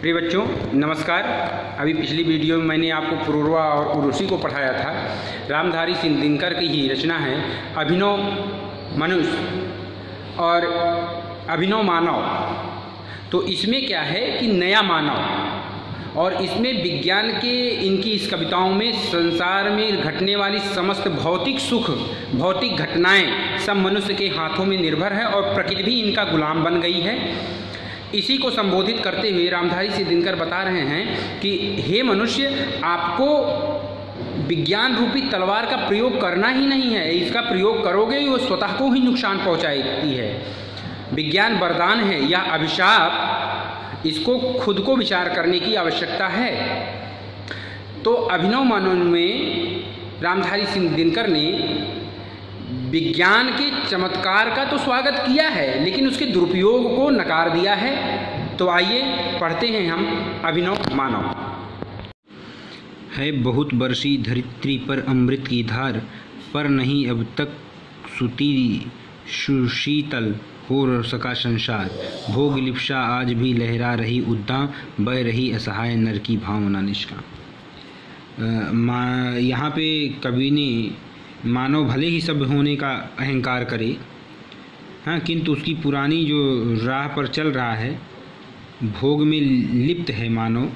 प्रिय बच्चों नमस्कार। अभी पिछली वीडियो में मैंने आपको पुरूरवा और उर्वशी को पढ़ाया था। रामधारी सिंह दिनकर की ही रचना है अभिनव मनुष्य और अभिनव मानव। तो इसमें क्या है कि नया मानव, और इसमें विज्ञान के इनकी इस कविताओं में संसार में घटने वाली समस्त भौतिक सुख, भौतिक घटनाएं सब मनुष्य के हाथों में निर्भर है और प्रकृति भी इनका गुलाम बन गई है। इसी को संबोधित करते हुए रामधारी सिंह दिनकर बता रहे हैं कि हे मनुष्य, आपको विज्ञान रूपी तलवार का प्रयोग करना ही नहीं है। इसका प्रयोग करोगे वो स्वतः को ही नुकसान पहुंचाती है। विज्ञान वरदान है या अभिशाप, इसको खुद को विचार करने की आवश्यकता है। तो अभिनव मानव में रामधारी सिंह दिनकर ने विज्ञान के चमत्कार का तो स्वागत किया है, लेकिन उसके दुरुपयोग को नकार दिया है। तो आइए पढ़ते हैं हम अभिनव मानव। है बहुत बरसी धरित्री पर अमृत की धार, पर नहीं अब तक सुती सुशीतल हो सका संसार। भोग लिप्सा आज भी लहरा रही उद्दाम, बह रही असहाय नर की भावना निष्काम। यहाँ पे कवि ने मानव भले ही सब होने का अहंकार करे, हाँ, किंतु उसकी पुरानी जो राह पर चल रहा है, भोग में लिप्त है मानव।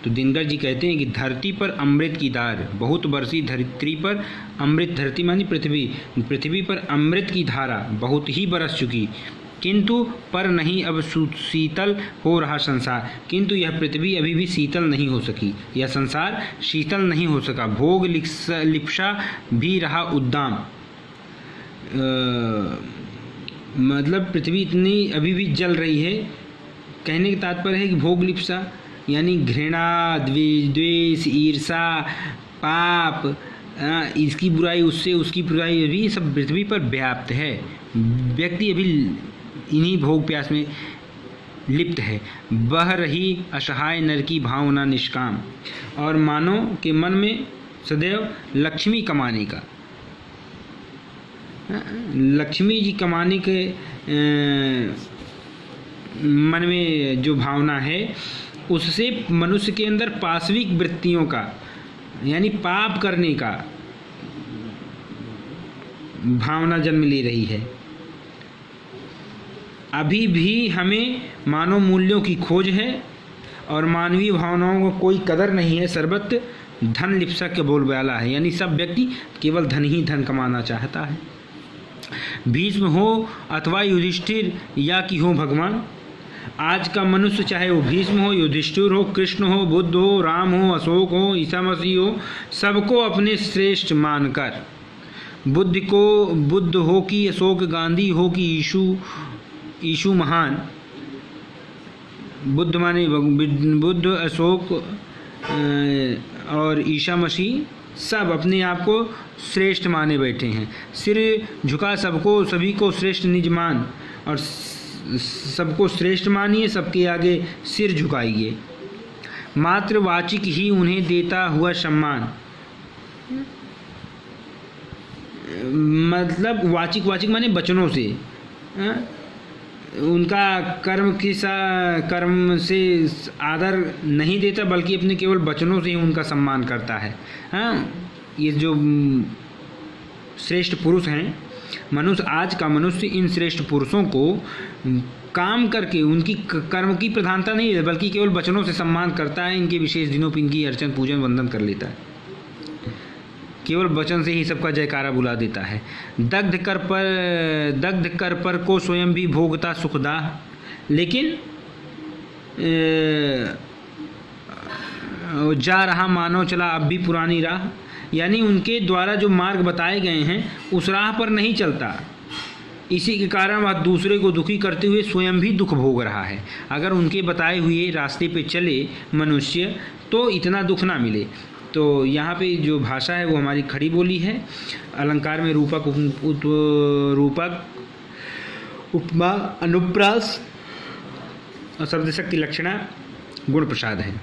तो दिनकर जी कहते हैं कि धरती पर अमृत की धार, बहुत बरसी धरित्री पर अमृत, धरती मानी पृथ्वी, पृथ्वी पर अमृत की धारा बहुत ही बरस चुकी, किंतु पर नहीं अब शीतल हो रहा संसार। किंतु यह पृथ्वी अभी भी शीतल नहीं हो सकी, यह संसार शीतल नहीं हो सका। भोग लिप्सा भी रहा उद्दाम, मतलब पृथ्वी इतनी अभी भी जल रही है। कहने का तात्पर्य है कि भोग लिप्सा यानी घृणा, द्वेष, ईर्षा, पाप, इसकी बुराई उससे, उसकी बुराई अभी सब पृथ्वी पर व्याप्त है। व्यक्ति अभी इन्हीं भोग प्यास में लिप्त है। बह रही असहाय नर की भावना निष्काम, और मानव के मन में सदैव लक्ष्मी कमाने का, लक्ष्मी जी कमाने के मन में जो भावना है, उससे मनुष्य के अंदर पाशविक वृत्तियों का यानी पाप करने का भावना जन्म ले रही है। अभी भी हमें मानव मूल्यों की खोज है और मानवीय भावनाओं को कोई कदर नहीं है। सर्वत्र धन लिप्सा के बोलबाला है, यानी सब व्यक्ति केवल धन ही धन कमाना चाहता है। भीष्म हो अथवा युधिष्ठिर या कि हो भगवान, आज का मनुष्य चाहे वो भीष्म हो, युधिष्ठिर हो, कृष्ण हो, बुद्ध हो, राम हो, अशोक हो, ईसा मसीह हो, सबको अपने श्रेष्ठ मानकर, बुद्ध हो कि अशोक, गांधी हो कि यीशु महान, बुद्ध माने बुद्ध, अशोक और ईसा मसीह, सब अपने आप को श्रेष्ठ माने बैठे हैं। सिर झुका सबको, सभी को श्रेष्ठ निज मान, और सबको श्रेष्ठ मानिए, सबके आगे सिर झुकाइए। मात्र वाचिक ही उन्हें देता हुआ सम्मान, मतलब वाचिक माने वचनों से, उनका कर्म से आदर नहीं देता, बल्कि अपने केवल वचनों से ही उनका सम्मान करता है। हाँ, ये जो श्रेष्ठ पुरुष हैं, मनुष्य, आज का मनुष्य इन श्रेष्ठ पुरुषों को काम करके उनकी कर्म की प्रधानता नहीं है, बल्कि केवल वचनों से सम्मान करता है। इनके विशेष दिनों पर इनकी अर्चन पूजन वंदन कर लेता है, केवल वचन से ही सबका जयकारा बुला देता है। दग्ध कर पर को स्वयं भी भोगता सुखदा, लेकिन जा रहा मानव चला अब भी पुरानी राह, यानी उनके द्वारा जो मार्ग बताए गए हैं उस राह पर नहीं चलता। इसी के कारण वह दूसरे को दुखी करते हुए स्वयं भी दुख भोग रहा है। अगर उनके बताए हुए रास्ते पे चले मनुष्य तो इतना दुख ना मिले। तो यहाँ पे जो भाषा है वो हमारी खड़ी बोली है। अलंकार में रूपक, उपमा, अनुप्रास और शब्द शक्ति लक्षणा गुण प्रसाद है।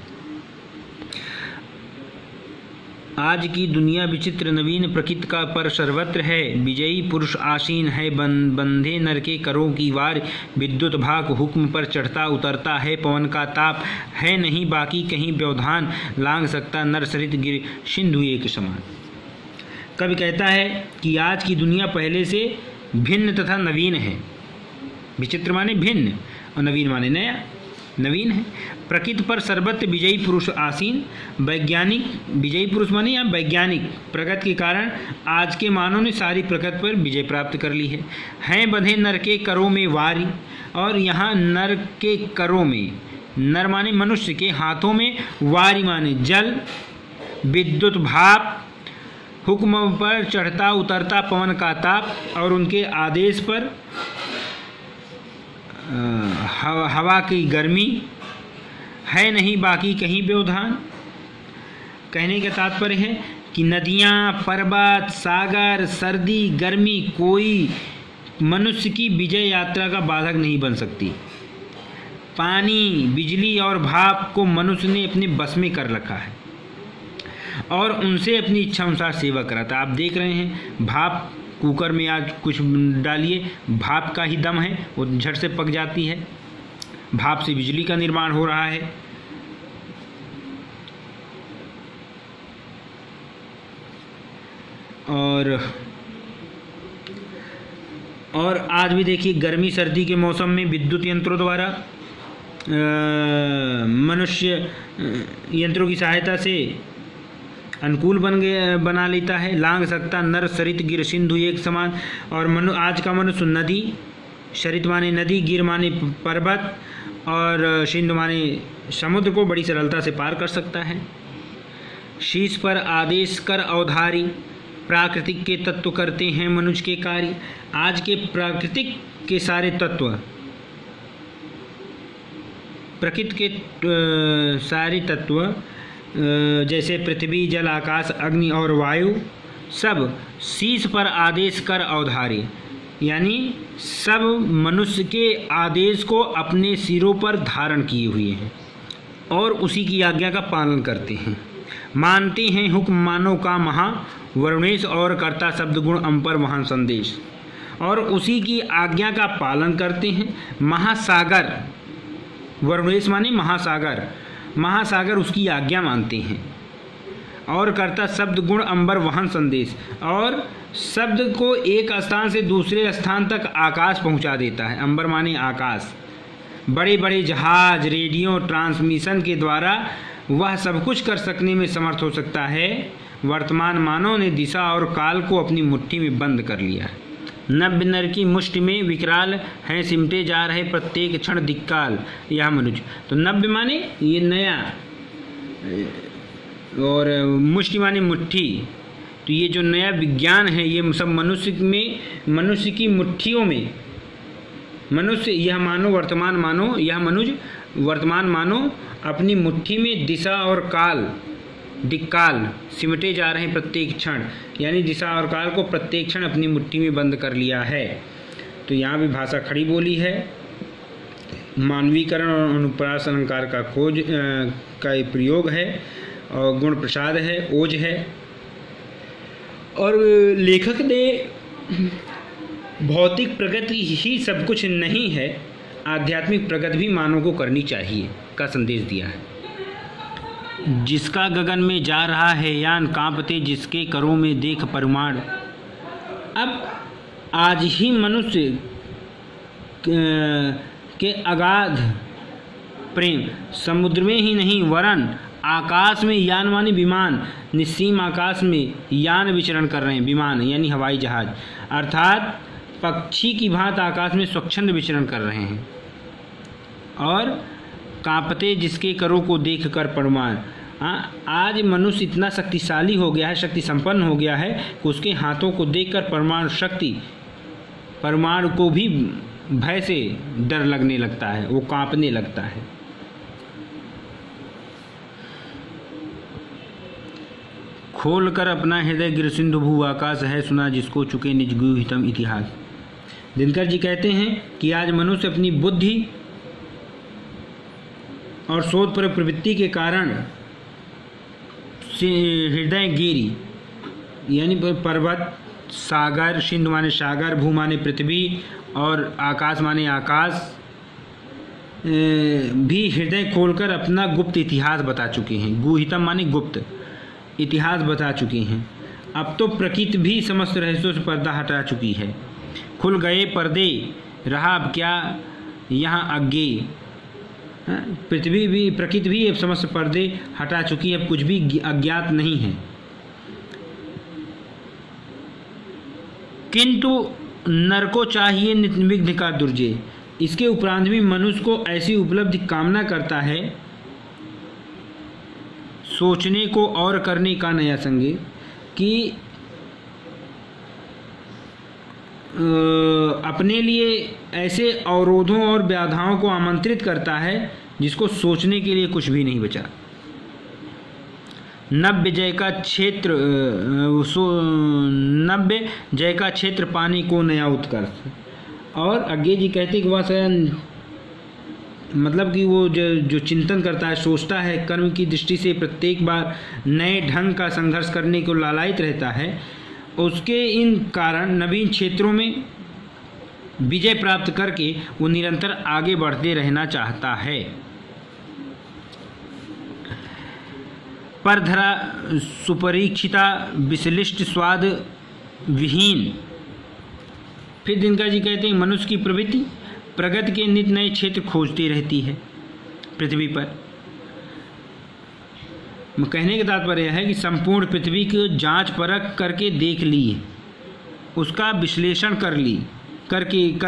आज की दुनिया विचित्र नवीन प्रकृति का पर सर्वत्र है। विजयी पुरुष आसीन है बंधे नर के करों की वार। विद्युत भाग हुक्म पर चढ़ता उतरता है पवन का ताप। है नहीं बाकी कहीं व्यवधान लांघ सकता नर सरित गिर सिंधु एक समान। कवि कहता है कि आज की दुनिया पहले से भिन्न तथा नवीन है। विचित्र माने भिन्न और नवीन माने नया, नवीन है। प्रकृति पर सर्वत्र विजयी पुरुष आसीन। वैज्ञानिक विजयी पुरुष माने या वैज्ञानिक प्रगति के कारण आज के मानव ने सारी प्रकृति पर विजय प्राप्त कर ली है। हैं बंधे नर के करों में वारी। और यहाँ नर के करों में, नर माने मनुष्य के हाथों में, वारी माने जल, विद्युत भाप, हुक्म पर चढ़ता उतरता पवन का ताप और उनके आदेश पर हवा की गर्मी। है नहीं बाकी कहीं व्यवधान। कहने का तात्पर्य है कि नदियाँ, पर्वत, सागर, सर्दी, गर्मी कोई मनुष्य की विजय यात्रा का बाधक नहीं बन सकती। पानी, बिजली और भाप को मनुष्य ने अपने बस में कर रखा है और उनसे अपनी इच्छा अनुसार सेवा कराता। आप देख रहे हैं भाप, कुकर में आज कुछ डालिए, भाप का ही दम है, वो झट से पक जाती है। भाप से बिजली का निर्माण हो रहा है। और आज भी देखिए गर्मी सर्दी के मौसम में विद्युत यंत्रों द्वारा मनुष्य यंत्रों की सहायता से अनुकूल बना लेता है। लांघ सकता नर सरित गिर सिंधु एक समान। और आज का मनुष्य नदी, सरित माने नदी, गिर माने पर्वत और सिंधु माने समुद्र को बड़ी सरलता से पार कर सकता है। शीश पर आदेश कर अवधारी। प्राकृतिक के तत्व करते हैं मनुष्य के कार्य। आज के प्राकृतिक के सारे तत्व, प्रकृति के सारे तत्व जैसे पृथ्वी, जल, आकाश, अग्नि और वायु सब शीश पर आदेश कर अवधारे, यानी सब मनुष्य के आदेश को अपने सिरों पर धारण किए हुए हैं और उसी की आज्ञा का पालन करते हैं। मानते हैं हुक्म मानव का महा, वरुणेश और करता शब्द गुण अंपर महान संदेश। और उसी की आज्ञा का पालन करते हैं। महासागर, वरुणेश माने महासागर, महासागर उसकी आज्ञा मानते हैं। और करता शब्द गुण अंबर वहन संदेश, और शब्द को एक स्थान से दूसरे स्थान तक आकाश पहुंचा देता है। अंबर माने आकाश। बड़े बड़े जहाज, रेडियो, ट्रांसमिशन के द्वारा वह सब कुछ कर सकने में समर्थ हो सकता है। वर्तमान मानव ने दिशा और काल को अपनी मुट्ठी में बंद कर लिया है। नव्य नर की मुष्टि में विकराल हैं सिमटे जा रहे प्रत्येक क्षण दिक्काल। यह मनुष्य, तो नव्य माने ये नया और मुष्टि माने मुट्ठी। तो ये जो नया विज्ञान है ये सब मनुष्य में, मनुष्य की मुट्ठियों में, मनुष्य यह मानो वर्तमान मानो, यह मनुष्य वर्तमान मानो अपनी मुट्ठी में दिशा और काल, दिक्काल सिमटे जा रहे हैं प्रत्येक क्षण, यानी दिशा और काल को प्रत्येक क्षण अपनी मुट्ठी में बंद कर लिया है। तो यहाँ भी भाषा खड़ी बोली है। मानवीकरण और अनुप्रास अलंकार का खोज का प्रयोग है और गुण प्रसाद है, ओज है। और लेखक ने भौतिक प्रगति ही सब कुछ नहीं है, आध्यात्मिक प्रगति भी मानव को करनी चाहिए का संदेश दिया है। जिसका गगन में जा रहा है यान, कांपते जिसके करों में देख परमाणु। अब आज ही मनुष्य के अगाध प्रेम समुद्र में ही नहीं वरन आकाश में, यान माने विमान, निस्सीम आकाश में यान विचरण कर रहे हैं। विमान यानी हवाई जहाज, अर्थात पक्षी की भांति आकाश में स्वच्छंद विचरण कर रहे हैं। और कांपते जिसके करों को देख कर परमाणु। आज मनुष्य इतना शक्तिशाली हो गया है, शक्ति संपन्न हो गया है कि उसके हाथों को देखकर परमाणु शक्ति, परमाणु को भी भय से डर लगने लगता है, वो कांपने लगता है। खोल कर अपना हृदय गिर सिंधु भू आकाश है सुना जिसको चुके निज गुरु हितम इतिहास। दिनकर जी कहते हैं कि आज मनुष्य अपनी बुद्धि और शोध पर प्रवृत्ति के कारण हृदय गिरी यानी पर्वत, सागर, सिंधु माने सागर, भू माने पृथ्वी और आकाश माने आकाश भी हृदय खोलकर अपना गुप्त इतिहास बता चुके हैं। गुहितम माने गुप्त इतिहास बता चुके हैं। अब तो प्रकृति भी समस्त रहस्यों से पर्दा हटा चुकी है। खुल गए पर्दे, रहा अब क्या यहाँ अज्ञेय। प्रकृति भी अब समस्त पर्दे हटा चुकी है, अब कुछ भी अज्ञात नहीं है। किंतु नर को चाहिए निर्विघ्न का दुर्जय। इसके उपरांत भी मनुष्य को ऐसी उपलब्धि कामना करता है, सोचने को और करने का नया संगे, कि अपने लिए ऐसे अवरोधों और बाधाओं को आमंत्रित करता है जिसको सोचने के लिए कुछ भी नहीं बचा। नव्य जय का क्षेत्र पाने को नया उत्कर्ष। और अज्ञेय जी कहते कि वह मतलब कि वो जो चिंतन करता है, सोचता है, कर्म की दृष्टि से प्रत्येक बार नए ढंग का संघर्ष करने को लालायित रहता है, उसके इन कारण नवीन क्षेत्रों में विजय प्राप्त करके वो निरंतर आगे बढ़ते रहना चाहता है। परधरा सुपरीक्षिता विश्लिष्ट स्वाद विहीन। फिर दिनकर जी कहते हैं मनुष्य की प्रवृत्ति प्रगति के नित्य नए क्षेत्र खोजती रहती है पृथ्वी पर। कहने का तात्पर्य है कि संपूर्ण पृथ्वी की जांच परख करके देख ली, उसका विश्लेषण कर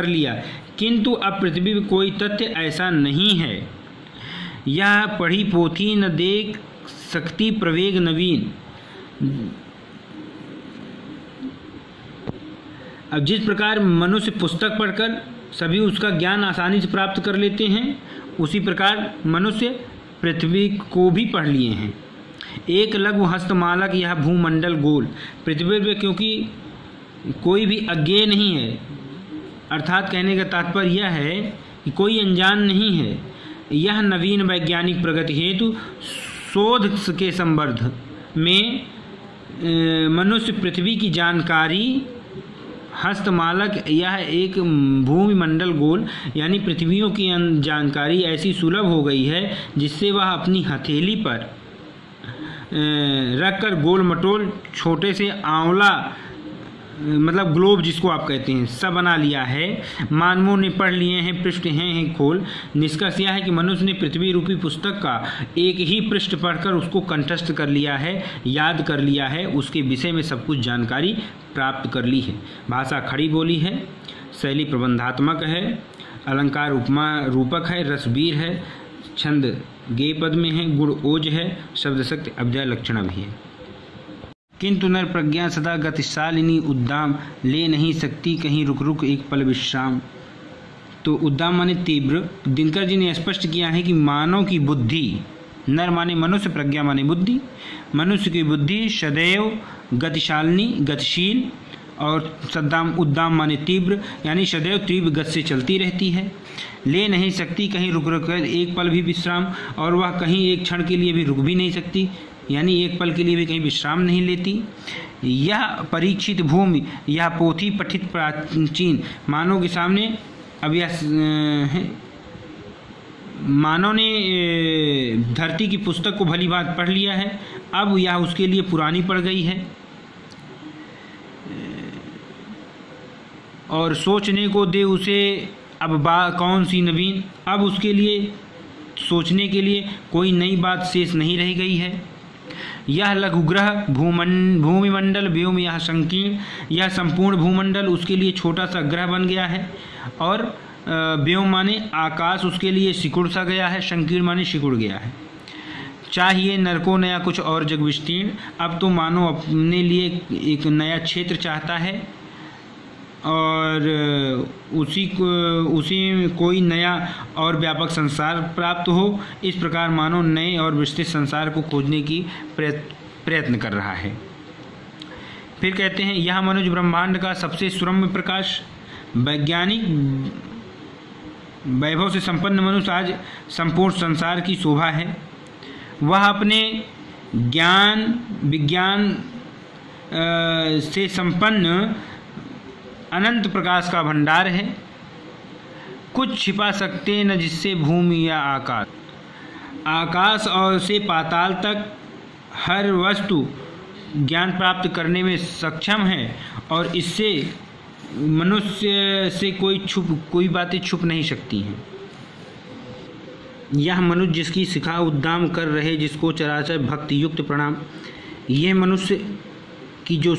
लिया, किंतु अब पृथ्वी में कोई तथ्य ऐसा नहीं है। यह पढ़ी पोथी न देख सकती प्रवेग नवीन। अब जिस प्रकार मनुष्य पुस्तक पढ़कर सभी उसका ज्ञान आसानी से प्राप्त कर लेते हैं, उसी प्रकार मनुष्य पृथ्वी को भी पढ़ लिए हैं। एक लघु हस्तमालक यह भूमंडल गोल। पृथ्वी पर क्योंकि कोई भी अज्ञेय नहीं है, अर्थात कहने का तात्पर्य यह है कि कोई अनजान नहीं है। यह नवीन वैज्ञानिक प्रगति हेतु शोध के संवर्ध में मनुष्य पृथ्वी की जानकारी हस्तमालक यह एक भूमि मंडल गोल यानी पृथ्वियों की जानकारी ऐसी सुलभ हो गई है जिससे वह अपनी हथेली पर रखकर गोल मटोल छोटे से आंवला मतलब ग्लोब जिसको आप कहते हैं सब बना लिया है। मानवों ने पढ़ लिए हैं, पृष्ठ हैं खोल। निष्कर्ष यह है कि मनुष्य ने पृथ्वी रूपी पुस्तक का एक ही पृष्ठ पढ़कर उसको कंठस्थ कर लिया है, याद कर लिया है, उसके विषय में सब कुछ जानकारी प्राप्त कर ली है। भाषा खड़ी बोली है, शैली प्रबंधात्मक है, अलंकार उपमा रूपक है, रसबीर है, छंद गेय पद में है, गुण ओज है, शब्द शक्ति अव्यय लक्षण भी है। किंतु नर प्रज्ञा सदा गतिशालिनी उद्दाम, ले नहीं सकती कहीं रुक रुक एक पल विश्राम। तो उद्दाम माने तीव्र। दिनकर जी ने स्पष्ट किया है कि मानव की बुद्धि, नर माने मनुष्य, प्रज्ञा माने बुद्धि, मनुष्य की बुद्धि सदैव गतिशालिनी गतिशील और उद्दाम माने तीव्र यानी सदैव तीव्र गति से चलती रहती है। ले नहीं सकती कहीं रुक रुक कर एक पल भी विश्राम, और वह कहीं एक क्षण के लिए भी रुक भी नहीं सकती यानी एक पल के लिए भी कहीं विश्राम नहीं लेती। यह परीक्षित भूमि, यह पोथी पठित प्राचीन। मानव के सामने अब यह मानव ने धरती की पुस्तक को भली बात पढ़ लिया है, अब यह उसके लिए पुरानी पड़ गई है और सोचने को दे उसे अब कौन सी नवीन। अब उसके लिए सोचने के लिए कोई नई बात शेष नहीं रह गई है। यह लघुग्रह भूमिमंडल व्योम यह संकीर्ण, यह संपूर्ण भूमंडल उसके लिए छोटा सा ग्रह बन गया है और व्योम माने आकाश उसके लिए सिकुड़ सा गया है, संकीर्ण माने सिकुड़ गया है। चाहिए नर को नया कुछ और जग विस्तीर्ण। अब तो मानो अपने लिए एक नया क्षेत्र चाहता है और उसी में कोई नया और व्यापक संसार प्राप्त हो। इस प्रकार मानव नए और विस्तृत संसार को खोजने की प्रयत्न कर रहा है। फिर कहते हैं यह मनुष्य ब्रह्मांड का सबसे सुरम्य प्रकाश। वैज्ञानिक वैभव से संपन्न मनुष्य आज संपूर्ण संसार की शोभा है। वह अपने ज्ञान विज्ञान से संपन्न अनंत प्रकाश का भंडार है। कुछ छिपा सकते न जिससे भूमि या आकाश। आकाश और से पाताल तक हर वस्तु ज्ञान प्राप्त करने में सक्षम है और इससे मनुष्य से कोई बातें छुप नहीं सकती हैं। यह मनुष्य जिसकी शिखा उद्दाम कर रहे, जिसको चराचर भक्ति युक्त प्रणाम। यह मनुष्य की जो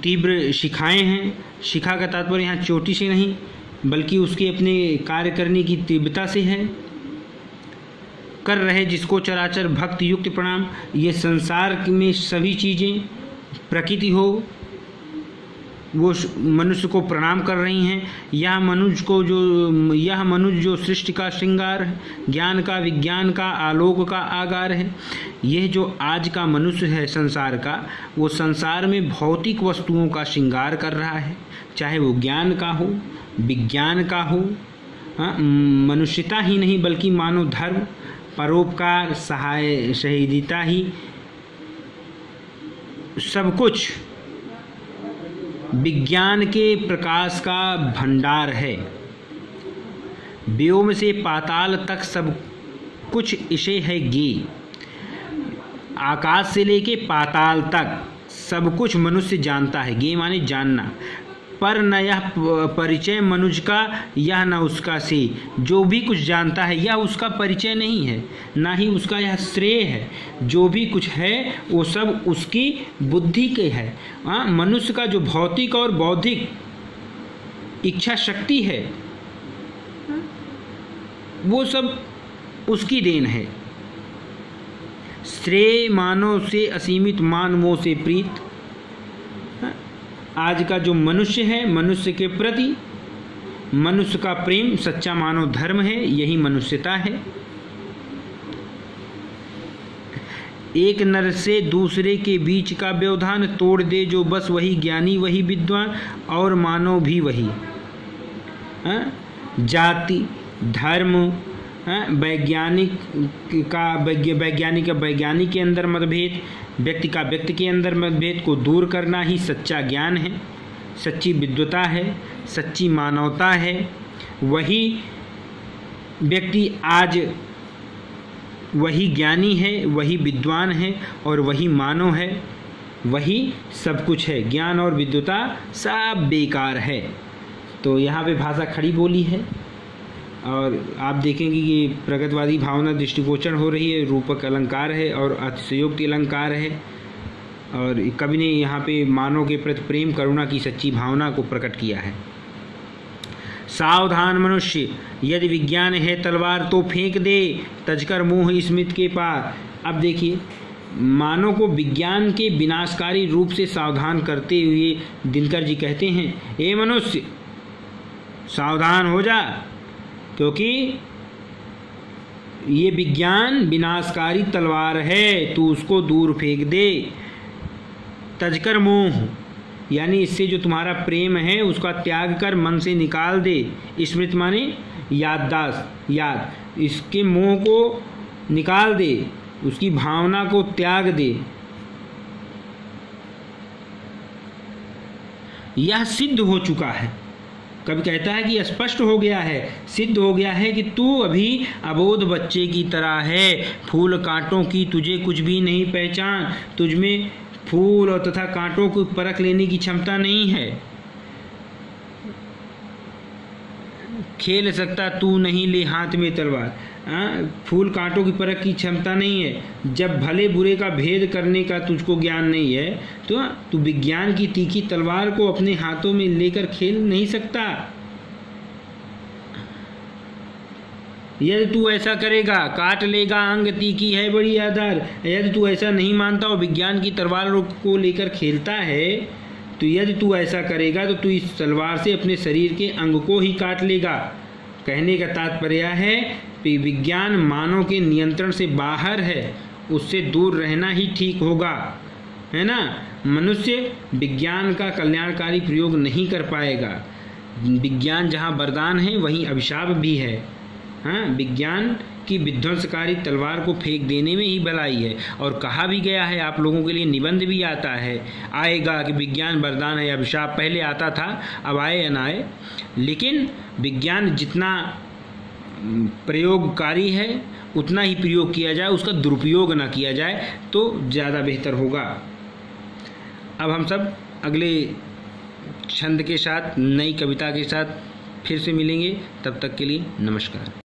तीव्र शिखाएं हैं, शिखा का तात्पर्य यहाँ चोटी से नहीं बल्कि उसके अपने कार्य करने की तीव्रता से है। कर रहे जिसको चराचर भक्ति युक्त प्रणाम। ये संसार में सभी चीज़ें प्रकृति हो वो मनुष्य को प्रणाम कर रही हैं। यह मनुष्य जो सृष्टि का श्रृंगार है, ज्ञान का विज्ञान का आलोक का आगार है। यह जो आज का मनुष्य है संसार का, वो संसार में भौतिक वस्तुओं का श्रृंगार कर रहा है, चाहे वो ज्ञान का हो विज्ञान का हो। मनुष्यता ही नहीं बल्कि मानव धर्म, परोपकार, सहायता ही सब कुछ विज्ञान के प्रकाश का भंडार है। व्योम से पाताल तक सब कुछ इसे है गे। आकाश से लेके पाताल तक सब कुछ मनुष्य जानता है। गे माने जानना। पर न यह परिचय मनुष्य का, यह न उसका से। जो भी कुछ जानता है यह उसका परिचय नहीं है, ना ही उसका यह श्रेय है। जो भी कुछ है वो सब उसकी बुद्धि के है। मनुष्य का जो भौतिक और बौद्धिक इच्छा शक्ति है वो सब उसकी देन है। श्रेय मानव से असीमित, मान मोह से प्रीत। आज का जो मनुष्य है, मनुष्य के प्रति मनुष्य का प्रेम सच्चा मानव धर्म है, यही मनुष्यता है। एक नर से दूसरे के बीच का व्यवधान तोड़ दे जो बस, वही ज्ञानी वही विद्वान और मानव भी वही। जाति धर्म वैज्ञानिक के अंदर मतभेद, व्यक्ति का व्यक्ति के अंदर मतभेद को दूर करना ही सच्चा ज्ञान है, सच्ची विद्वता है, सच्ची मानवता है। वही व्यक्ति आज वही ज्ञानी है, वही विद्वान है और वही मानव है। वही सब कुछ है। ज्ञान और विद्वता सब बेकार है। तो यहाँ पे भाषा खड़ी बोली है और आप देखेंगे ये प्रगतवादी भावना दृष्टिगोचर हो रही है। रूपक अलंकार है और अतिशयोक्ति अलंकार है और कवि ने यहाँ पे मानव के प्रति प्रेम करुणा की सच्ची भावना को प्रकट किया है। सावधान मनुष्य, यदि विज्ञान है तलवार तो फेंक दे, तजकर मुँह स्मित के पार। अब देखिए, मानव को विज्ञान के विनाशकारी रूप से सावधान करते हुए दिनकर जी कहते हैं, ए मनुष्य सावधान हो जा, क्योंकि ये विज्ञान विनाशकारी तलवार है, तू उसको दूर फेंक दे। तजकर मोह, यानी इससे जो तुम्हारा प्रेम है उसका त्याग कर मन से निकाल दे। स्मृत माने याददाश्त, याद, इसके मोह को निकाल दे, उसकी भावना को त्याग दे। यह सिद्ध हो चुका है। कभी कहता है कि स्पष्ट हो गया है, सिद्ध हो गया है कि तू अभी अबोध बच्चे की तरह है। फूल कांटों की तुझे कुछ भी नहीं पहचान, तुझमें फूल और तथा कांटों को परख लेने की क्षमता नहीं है। खेल सकता तू नहीं ले हाथ में तलवार। फूल कांटों की परख की क्षमता नहीं है। जब भले बुरे का भेद करने का तुझको ज्ञान नहीं है तो तू विज्ञान की तीखी तलवार को अपने हाथों में लेकर खेल नहीं सकता। यदि तू ऐसा करेगा काट लेगा अंग, तीखी है बड़ी आधार। यदि तू ऐसा नहीं मानता और विज्ञान की तलवार को लेकर खेलता है तो यदि तू ऐसा करेगा तो तू इस तलवार से अपने शरीर के अंग को ही काट लेगा। कहने का तात्पर्य है कि विज्ञान मानव के नियंत्रण से बाहर है, उससे दूर रहना ही ठीक होगा, है ना। मनुष्य विज्ञान का कल्याणकारी प्रयोग नहीं कर पाएगा। विज्ञान जहाँ वरदान है वहीं अभिशाप भी है, हाँ, विज्ञान की विध्वंसकारी तलवार को फेंक देने में ही भलाई है। और कहा भी गया है, आप लोगों के लिए निबंध भी आता है, आएगा कि विज्ञान वरदान है अभिशाप। पहले आता था, अब आए या ना आए, लेकिन विज्ञान जितना प्रयोगकारी है उतना ही प्रयोग किया जाए, उसका दुरुपयोग ना किया जाए तो ज़्यादा बेहतर होगा। अब हम सब अगले छंद के साथ, नई कविता के साथ फिर से मिलेंगे। तब तक के लिए नमस्कार।